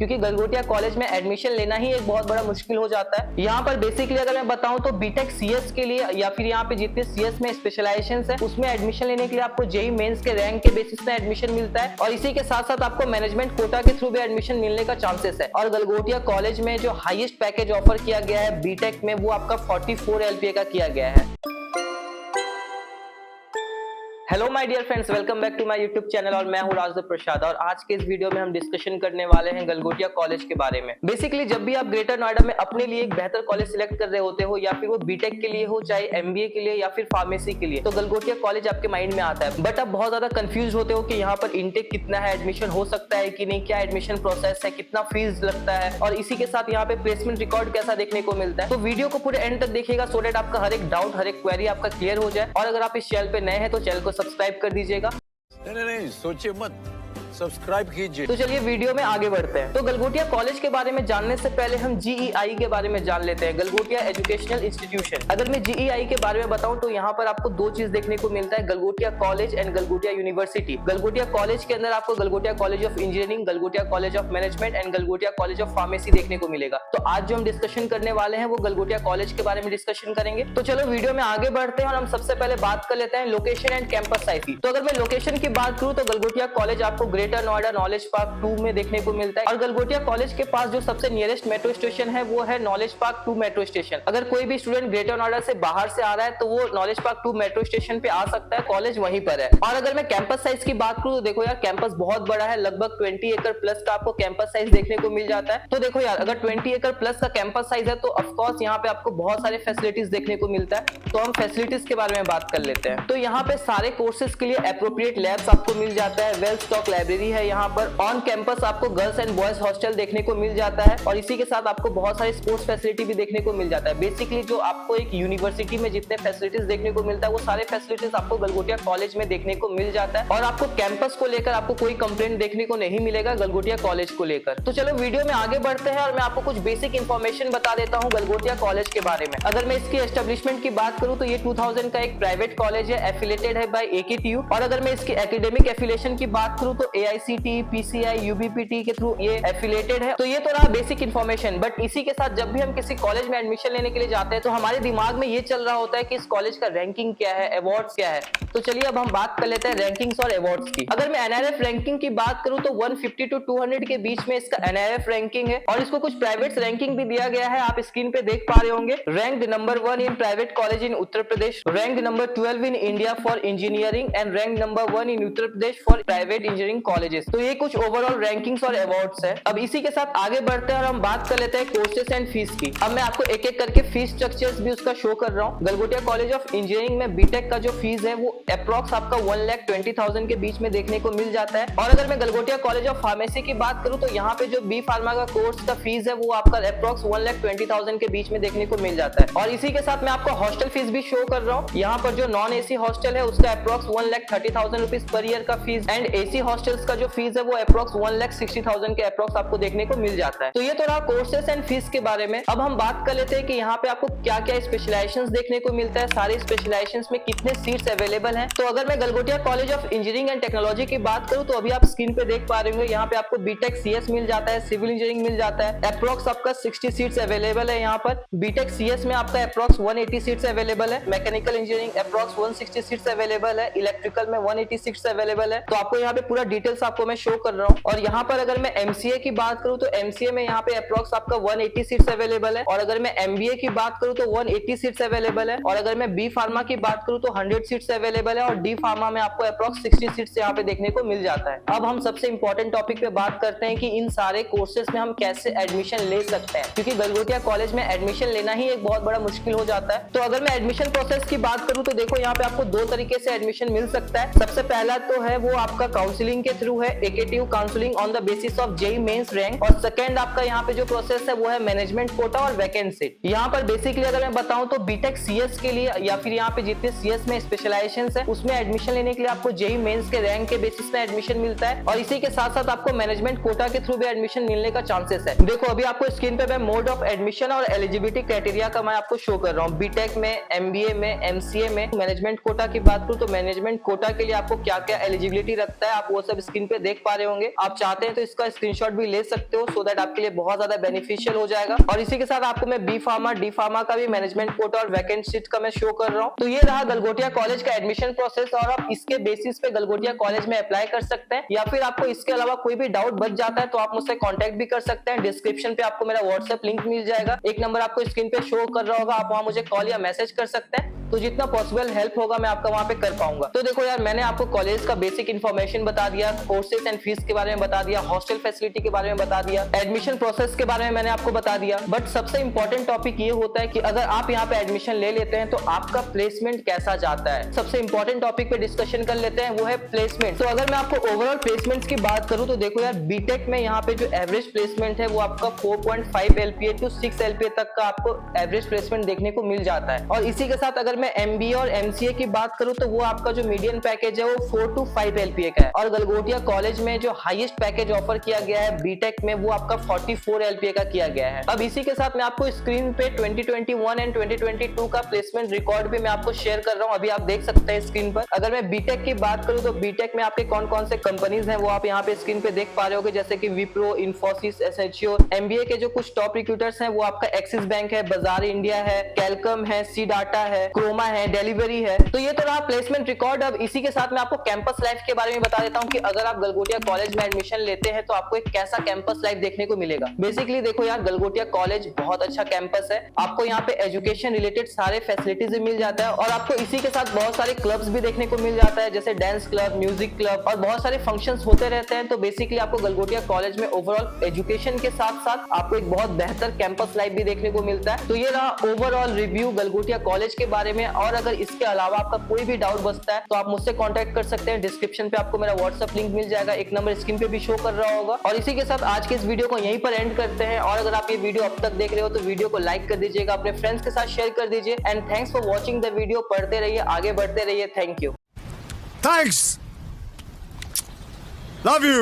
क्योंकि गलगोटिया कॉलेज में एडमिशन लेना ही एक बहुत बड़ा मुश्किल हो जाता है। यहाँ पर बेसिकली अगर मैं बताऊं तो बीटेक सीएस के लिए या फिर यहाँ पे जितने सीएस में स्पेशलाइजेशन है उसमें एडमिशन लेने के लिए आपको जेईई मेंस के रैंक के बेसिस में एडमिशन मिलता है और इसी के साथ साथ आपको मैनेजमेंट कोटा के थ्रू भी एडमिशन मिलने का चांसेस है। और गलगोटिया कॉलेज में जो हाईएस्ट पैकेज ऑफर किया गया है बीटेक में वो आपका 44 LPA का किया गया है। Hello my dear friends, welcome back to my YouTube channel और मैं हूं राजदेव प्रसाद। और आज के इस वीडियो में हम डिस्कशन करने वाले हैं गलगोटिया कॉलेज के बारे में। बेसिकली जब भी आप ग्रेटर नोएडा में अपने लिए एक बेहतर कॉलेज सिलेक्ट कर रहे होते हो या फिर वो बीटेक के लिए हो, चाहे एमबीए के लिए या फिर फार्मेसी के लिए, तो गलगोटिया कॉलेज आपके माइंड में आता है। बट आप बहुत ज्यादा कंफ्यूज होते हो कि यहाँ पर इनटेक कितना है, एडमिशन हो सकता है कि नहीं, क्या एडमिशन प्रोसेस है, कितना फीस लगता है और इसी के साथ यहाँ पे प्लेसमेंट रिकॉर्ड कैसा देखने को मिलता है। तो वीडियो को पूरे एंड तक देखिएगा सो दैट आपका हर एक डाउट, हर एक क्वेरी आपका क्लियर हो जाए। और अगर आप इस चैनल पे नए हैं तो चैनल को सब्सक्राइब कर दीजिएगा। नहीं, सोचिए मत, सब्सक्राइब कीजिए। तो चलिए वीडियो में आगे बढ़ते हैं। तो गलगोटिया कॉलेज के बारे में जानने से पहले हम जीईआई के बारे में जान लेते हैं, गलगोटिया एजुकेशनल इंस्टीट्यूशन। अगर मैं जीईआई के बारे में बताऊं तो यहाँ पर आपको दो चीज देखने को मिलता है, Galgotia college and Galgotia university. Galgotia college के अंदर आपको Galgotia college of engineering, Galgotia college of management and Galgotia college of pharmacy देखने को मिलेगा। तो आज जो हम डिस्कशन करने वाले हैं वो गलगोटिया कॉलेज के बारे में डिस्कशन करेंगे। तो चलो वीडियो में आगे बढ़ते हैं और हम सबसे पहले बात कर लेते हैं लोकेशन एंड कैंपस साइज की। तो अगर मैं लोकेशन की बात करूं तो गलगोटिया कॉलेज आपको ग्रेटर नोएडा नॉलेज पार्क 2 में देखने को मिलता है। और गलगोटिया कॉलेज के पास जो सबसे नियरेस्ट मेट्रो स्टेशन है वो है नॉलेज पार्क 2 मेट्रो स्टेशन। अगर कोई भी स्टूडेंट ग्रेटर नोएडा से बाहर से आ रहा है तो वो नॉलेज पार्क 2 मेट्रो स्टेशन पे आ सकता है, कॉलेज वहीं पर है। और अगर मैं कैंपस साइज की बात करूं तो देखो यार, कैंपस बहुत बड़ा है, लगभग 20 एकड़ प्लस का आपको कैंपस साइज देखने को मिल जाता है। तो देखो यार, अगर 20 एकड़ प्लस का कैंपस साइज है तो ऑफकोर्स यहाँ पे आपको बहुत सारे फैसिलिटीज देखने को मिलता है। तो हम फैसिलिटीज के बारे में बात कर लेते हैं। तो यहाँ पे सारे कोर्सेज के लिए एप्रोप्रिएट लैब्स आपको मिल जाता है, वेल स्टॉक लाइब्रेरी है। यहाँ पर ऑन कैंपस आपको गर्ल्स एंड बॉयज हॉस्टल देखने को मिल जाता है और इसी के साथ आपको बहुत सारी स्पोर्ट्स फैसिलिटी भी देखने को मिल जाता है। बेसिकली जो आपको एक यूनिवर्सिटी में जितने फैसिलिटीज देखने को मिलता है वो सारे फैसिलिटीज आपको गलगोटिया कॉलेज में देखने को मिल जाता है। और आपको कैंपस को लेकर आपको कोई कंप्लेंट देखने को नहीं मिलेगा गलगोटिया कॉलेज को लेकर। तो चलो वीडियो में आगे बढ़ते हैं और मैं आपको कुछ बेसिक इंफॉर्मेशन बता देता हूँ गलगोटिया कॉलेज के बारे में। अगर मैं इसकी एस्टेब्लिशमेंट की बात करूँ तो ये 2000 का एक प्राइवेट कॉलेज है, एफिलेटेड है बाय एकेटीयू। और अगर मैं इसकी एकेडमिक एफिलिएशन की बात करूँ तो एआईसीटी, पीसीआई, यूबीपीटी के थ्रू ये एफिलेटेड है। तो ये तो रहा बेसिक इन्फॉर्मेशन। बट इसी के साथ जब भी हम किसी कॉलेज में एडमिशन लेने के लिए जाते हैं तो हमारे दिमाग में ये चल रहा होता है कि इस कॉलेज का रैंकिंग क्या है, अवार्ड्स क्या है। तो चलिए अब हम बात कर लेते हैं रैंकिंग्स और अवार्ड्स की। अगर मैं एनआरएफ रैंकिंग की बात करूं तो 150 टू 200 के बीच में इसका एनआरएफ रैंकिंग है और इसको कुछ प्राइवेट रैंकिंग भी दिया गया है, आप स्क्रीन पे देख पा रहे होंगे। Ranked number 1 in private college in Uttar Pradesh, ranked number 12 in India for engineering and ranked number 1 in Uttar Pradesh for private engineering colleges. तो ये कुछ ओवरऑल रैंकिंग्स और अवार्ड्स है। अब इसी के साथ आगे बढ़ते हैं और हम बात कर लेते हैं कोर्सेस एंड फीस की। अब मैं आपको एक एक करके फीस स्ट्रक्चर्स भी उसका शो कर रहा हूँ। गलगोटिया कॉलेज ऑफ इंजीनियरिंग में बीटेक का जो फीस है वो अप्रॉक्स आपका 1,20,000 के बीच में देखने को मिल जाता है। और अगर मैं गलगोटिया कॉलेज ऑफ फार्मेसी की बात करूँ तो यहाँ पे जो बी फार्मा का कोर्स का फीस है वो आपका अप्रॉक्स 1,20,000 के बीच में देखने को मिल जाता है। और इसी के साथ मैं आपको हॉस्टल फीस भी शो कर रहा हूँ। यहाँ पर जो नॉन एसी हॉस्टल है उसका अप्रॉक्स 1,30,000 रुपीज पर ईयर का फीस एंड एसी हॉस्टल्स का जो फीस है वो अप्रॉक्स 1,60,000 के अप्रॉक्स आपको देखने को मिल जाता है। तो ये तो रहा कोर्सेस एंड फीस के बारे में। अब हम बात कर लेते हैं कि यहाँ पे आपको क्या क्या स्पेशलाइजेशंस देखने को मिलता है, सारे स्पेशलाइजेशंस में कितने सीट्स अवेलेबल हैं। तो अगर मैं Galgotia college of engineering and technology की बात करूँ तो अभी आप स्क्रीन पे देख पा रहे होंगे, यहाँ पे आपको बीटेक सीएस मिल जाता है, सिविल इंजीनियरिंग मिल जाता है, अप्रॉक्स आपका 60 सीट्स अवेलेबल है। यहाँ पर बीटेक सीएस में आपका अप्रॉक्स 180 सीट्स अवेलेबल है, mechanical engineering approx 160 seats available है, इलेक्ट्रिकल में 180 सीट्स अवेलेबल है। तो आपको यहाँ पे पूरा डिटेल्स आपको मैं शो कर रहा हूँ। और यहाँ पर अगर मैं एमसीए की बात करूँ तो एमसीए में यहाँ पे अप्रॉक्स आपका 180 सीट्स अवेलेबल है। और अगर मैं एमबीए की बात करूँ तो 180 सीट्स अवेलेबल है। और अगर मैं बी फार्मा की बात करूँ तो 100 सीट्स अवेलेबल है। और डी फार्मा में आपको अप्रॉक्स 60 सीट्स यहाँ पे देखने को मिल जाता है। अब हम सबसे इंपॉर्टेंट टॉपिक पे बात करते हैं कि इन सारे कोर्सेज में हम कैसे एडमिशन ले सकते हैं, क्योंकि गलगोटिया कॉलेज में एडमिशन लेना ही एक बहुत बड़ा मुश्किल हो जाता है। तो अगर मैं एडमिशन प्रोसेस की बात करूँ तो देखो यहाँ पे आपको दो तरीके से एडमिशन मिल सकता है। सबसे पहला तो है वो आपका काउंसलिंग के थ्रू है, AKTU counselling on the basis of JEE Mains rank. और सेकंड आपका यहाँ पे जो प्रोसेस है वो है मैनेजमेंट कोटा और वैकेंसी। यहाँ पर बेसिकली अगर मैं बताऊं तो बीटेक सीएस के लिए या फिर यहाँ पे जितने सीएस में स्पेशलाइजेशन है उसमें एडमिशन लेने के लिए आपको जेईई मेंस के रैंक के बेसिस में एडमिशन मिलता है। और इसी के साथ साथ आपको मैनेजमेंट कोटा के थ्रू भी एडमिशन मिलने का चांसेस है। देखो अभी आपको स्क्रीन पे मैं मोड ऑफ एडमिशन और एलिजिबिलिटी क्राइटेरिया का मैं आपको शो कर रहा हूँ। बीटेक में, एमबीए में, एमसीए में मैनेजमेंट कोटा की बात करूँ तो मैनेजमेंट कोटा के लिए आपको क्या क्या एलिजिबिलिटी रखता है आप वो सब स्क्रीन पे देख पा रहे होंगे। आप चाहते हैं तो इसका स्क्रीनशॉट भी ले सकते हो, सो दैट आपके लिए बहुत ज्यादा बेनिफिशियल हो जाएगा। और इसी के साथ आपको मैं बी फार्मा, डी फार्मा का भी मैनेजमेंट कोटा और वैकेंट सीट का मैं शो कर रहा हूँ। तो ये रहा गलगोटिया कॉलेज का एडमिशन प्रोसेस, और आप इसके बेसिस पे गलगोटिया कॉलेज में अप्लाई कर सकते हैं, या फिर आपको इसके अलावा कोई भी डाउट बच जाता है तो आप मुझसे कांटेक्ट भी कर सकते हैं। डिस्क्रिप्शन पे आपको मेरा व्हाट्सएप लिंक मिल जाएगा, एक नंबर आपको स्क्रीन पे शो कर रहा होगा, आप वहां मुझे कॉल या मैसेज कर सकते हैं। तो जितना पॉसिबल हेल्प होगा मैं आपका वहां पे कर पाऊंगा। तो देखो यार, मैंने आपको कॉलेज का बेसिक इन्फॉर्मेशन बता दिया, कोर्सेज एंड फीस के बारे में बता दिया, हॉस्टल फैसिलिटी के बारे में बता दिया, एडमिशन प्रोसेस के बारे में मैंने आपको बता दिया। बट सबसे इंपॉर्टेंट टॉपिक ये होता है कि अगर आप यहाँ पे एडमिशन ले लेते हैं तो आपका प्लेसमेंट कैसा जाता है। सबसे इंपॉर्टेंट टॉपिक पे डिस्कशन कर लेते हैं, वो है प्लेसमेंट। तो अगर मैं आपको ओवरऑल प्लेसमेंट की बात करूं तो देखो यार, बीटेक में यहाँ पे जो एवरेज प्लेसमेंट है वो आपका 4.5 LPA टू 6 LPA तक का आपको एवरेज प्लेसमेंट देखने को मिल जाता है। और इसी के साथ अगर मैं MBA और MCA की बात करूं तो वो आपका जो मीडियन पैकेज है वो 4 to 5 LPA का है। और गलगोटिया कॉलेज में जो हाईएस्ट पैकेज ऑफर किया गया है बीटेक में, वो आपका 44 LPA का किया गया है। अब इसी के साथ मैं आपको स्क्रीन पे 2021 एंड 2022 का प्लेसमेंट रिकॉर्ड भी मैं आपको शेयर कर रहा हूं, अभी आप देख सकते हैं स्क्रीन पर। अगर मैं बीटेक की बात करूं तो बीटेक में आपके कौन कौन से कंपनीज हैं वो आप यहाँ पे स्क्रीन पे देख पा रहे होगे, जैसे कि विप्रो, इन्फोसिस, SHO। MBA के जो कुछ टॉप रिक्रूटर्स हैं वो आपका एक्सिस बैंक है, बाजार इंडिया है, कैलकम है, सी डाटा है, क्रोमा है, डिलीवरी है। तो ये तो रहा प्लेसमेंट रिकॉर्ड। अब इसी के साथ मैं आपको कैंपस लाइफ के बारे में बता देता हूँ कि अगर आप गलगोटिया कॉलेज में एडमिशन लेते हैं तो आपको एक कैसा कैंपस लाइफ देखने को मिलेगा। बेसिकली देखो यार, गलगोटिया कॉलेज बहुत अच्छा कैंपस है। आपको यहाँ पे एजुकेशन रिलेटेड सारे फैसिलिटीज भी मिल जाता है, और आपको इसी के साथ बहुत सारे क्लब्स भी देखने को मिल जाता है, जैसे डांस क्लब, म्यूजिक क्लब, और बहुत सारे फंक्शंस होते रहते हैं। तो बेसिकली आपको गलगोटिया कॉलेज में ओवरऑल एजुकेशन के साथ साथ आपको एक बहुत बेहतर कैंपस लाइफ भी देखने को मिलता है। तो ये रहा ओवरऑल रिव्यू गलगोटिया कॉलेज के बारे में। और अगर इसके अलावा आपका कोई भी डाउट बचता है तो आप मुझसे कांटेक्ट कर सकते हैं। डिस्क्रिप्शन पे आपको मेरा व्हाट्सएप लिंक मिल जाएगा, एक नंबर स्क्रीन पे भी शो कर रहा होगा। और इसी के साथ आज के इस वीडियो को यहीं पर एंड करते हैं। और अगर आप ये वीडियो अब तक देख रहे हो तो वीडियो को लाइक कर दीजिएगा, अपने फ्रेंड्स के साथ शेयर कर दीजिए। And thanks for watching the video. पढ़ते रहिए, आगे बढ़ते रहिए। Thank you. Thanks. Love you.